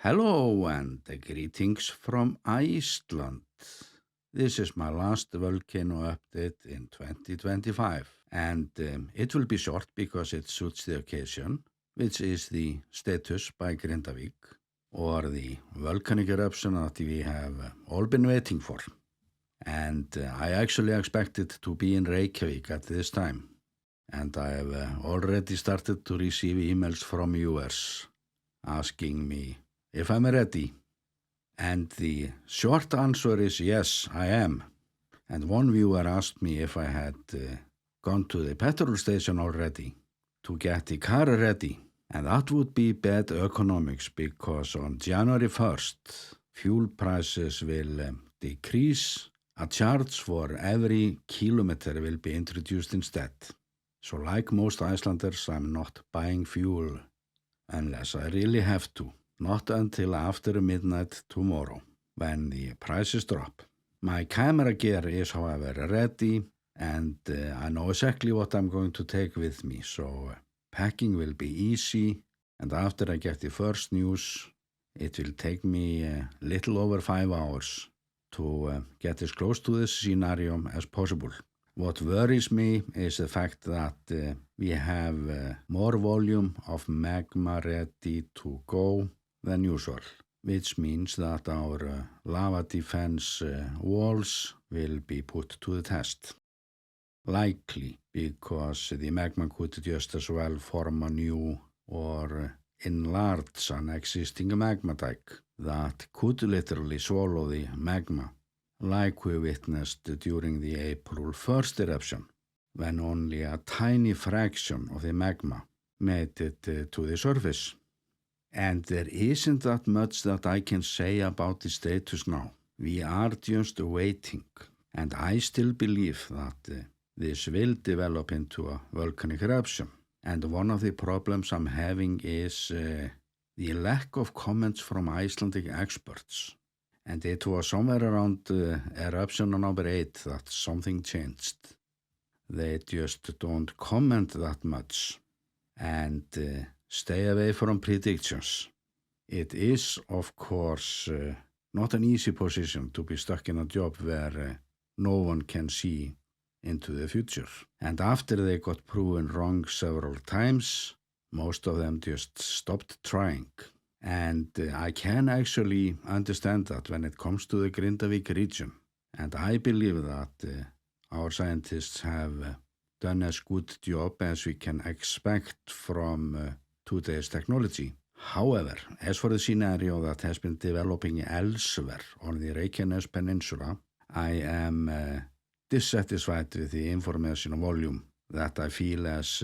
Hello and greetings from Iceland. This is my last volcano update in 2025 and it will be short because it suits the occasion, which is the status by Grindavik or the volcanic eruption that we have all been waiting for. And I actually expected to be in Reykjavik at this time. And I have already started to receive emails from viewers asking me if I'm ready. And the short answer is yes, I am. And one viewer asked me if I had gone to the petrol station already to get the car ready. And that would be bad economics because on January 1st, fuel prices will decrease. A charge for every kilometer will be introduced instead. So like most Icelanders, I'm not buying fuel unless I really have to. Not until after midnight tomorrow, when the prices drop. My camera gear is, however, ready, and I know exactly what I'm going to take with me, so packing will be easy, and after I get the first news, it will take me a little over 5 hours to get as close to this scenario as possible. What worries me is the fact that we have more volume of magma ready to go than usual, which means that our lava defense walls will be put to the test. Likely because the magma could just as well form a new or enlarge an existing magma dike that could literally swallow the magma, like we witnessed during the April 1st eruption, when only a tiny fraction of the magma made it to the surface. And there isn't that much that I can say about the status now. We are just waiting, and I still believe that this will develop into a volcanic eruption. And one of the problems I'm having is the lack of comments from Icelandic experts. And it was somewhere around eruption number 8 that something changed. They just don't comment that much and stay away from predictions. It is, of course, not an easy position to be stuck in a job where no one can see into the future. And after they got proven wrong several times, most of them just stopped trying. And I can actually understand that when it comes to the Grindavik region. And I believe that our scientists have done as good job as we can expect from today's technology. However, as for the scenario that has been developing elsewhere on the Reykjanes Peninsula, I am dissatisfied with the information volume that I feel as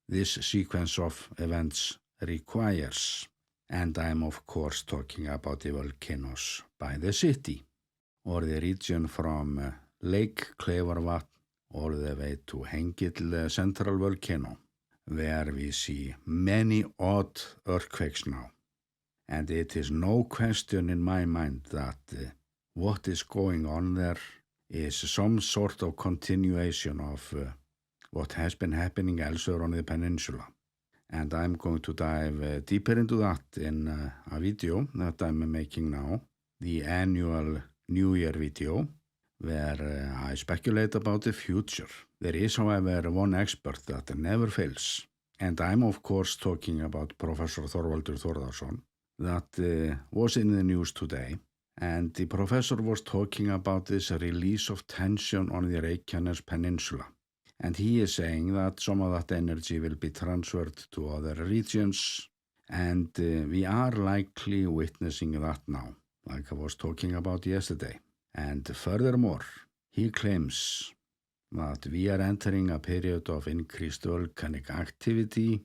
this sequence of events requires. And I am of course talking about the volcanoes by the city, or the region from Lake Klefarvatn all the way to Hengill Central Volcano, where we see many odd earthquakes now. And it is no question in my mind that what is going on there is some sort of continuation of what has been happening elsewhere on the peninsula. And I'm going to dive deeper into that in a video that I'm making now, the annual New Year video, where I speculate about the future. There is, however, one expert that never fails, and I'm of course talking about Professor Þorvaldur Þórðarson, that was in the news today, and the professor was talking about this release of tension on the Reykjanes Peninsula. And he is saying that some of that energy will be transferred to other regions, and we are likely witnessing that now, like I was talking about yesterday. And furthermore, he claims that we are entering a period of increased volcanic activity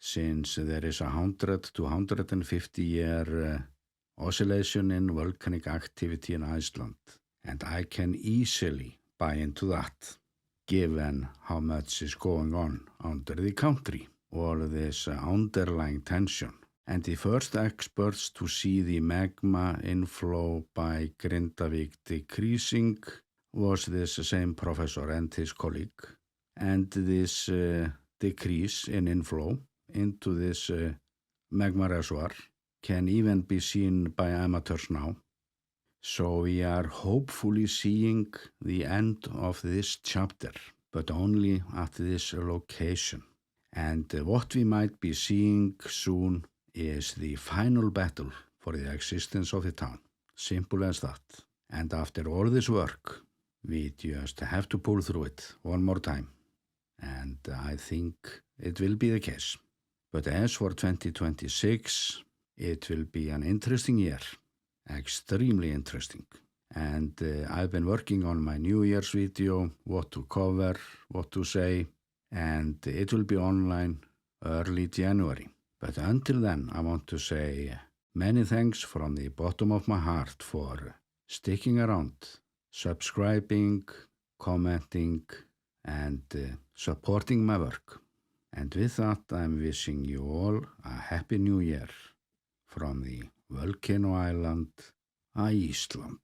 since there is 100 to 150 year oscillation in volcanic activity in Iceland. And I can easily buy into that, given how much is going on under the country, all this underlying tension. And the first experts to see the magma inflow by Grindavik decreasing was this same professor and his colleague. And this decrease in inflow into this magma reservoir can even be seen by amateurs now. So we are hopefully seeing the end of this chapter, but only at this location. And what we might be seeing soon is the final battle for the existence of the town. Simple as that. And after all this work, we just have to pull through it one more time. And I think it will be the case. But as for 2026, it will be an interesting year. Extremely interesting. And I've been working on my New Year's video, what to cover, what to say, and it will be online early January. But until then, I want to say many thanks from the bottom of my heart for sticking around, subscribing, commenting, and supporting my work. And with that, I'm wishing you all a happy new year from the Volcano Island, Iceland.